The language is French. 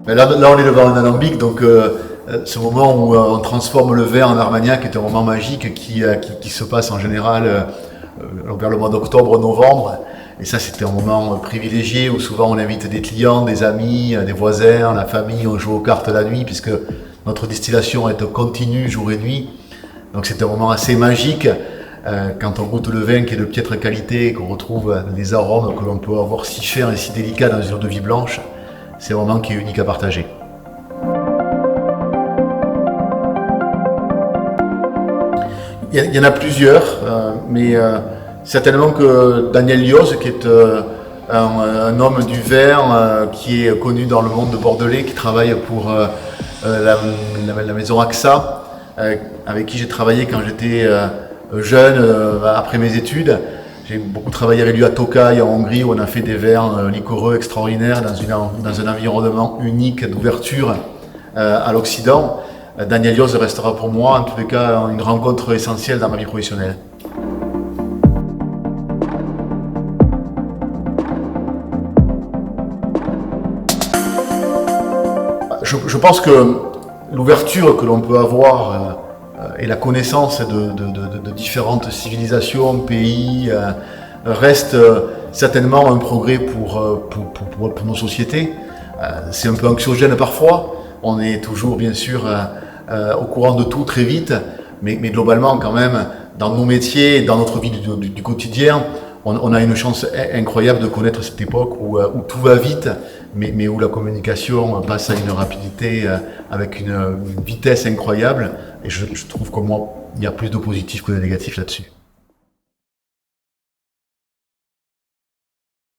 Mais là, on est devant un alambic, donc ce moment où on transforme le verre en Armagnac est un moment magique qui se passe en général vers le mois d'octobre, novembre. Et ça, c'était un moment privilégié où souvent on invite des clients, des amis, des voisins, la famille, on joue aux cartes la nuit puisque notre distillation est continue jour et nuit. Donc c'est un moment assez magique quand on goûte le vin qui est de piètre qualité et qu'on retrouve les arômes que l'on peut avoir si chers et si délicats dans une eau de vie blanche. C'est un moment qui est unique à partager. Il y en a plusieurs, mais certainement que Daniel Lioz, qui est un homme du vin qui est connu dans le monde de bordelais, qui travaille pour la maison AXA, avec qui j'ai travaillé quand j'étais jeune, après mes études. J'ai beaucoup travaillé avec lui à Tokaj, en Hongrie, où on a fait des vins liquoreux extraordinaires dans un environnement unique d'ouverture à l'Occident. Daniel Lioz restera pour moi, en tous les cas, une rencontre essentielle dans ma vie professionnelle. Je pense que l'ouverture que l'on peut avoir et la connaissance de différentes civilisations, pays, reste certainement un progrès pour nos sociétés. C'est un peu anxiogène parfois. On est toujours, bien sûr, au courant de tout très vite, mais globalement, quand même, dans nos métiers, dans notre vie du quotidien, on a une chance incroyable de connaître cette époque où tout va vite, mais où la communication passe à une rapidité avec une vitesse incroyable. Et je trouve que moi, il y a plus de positif que de négatif là-dessus.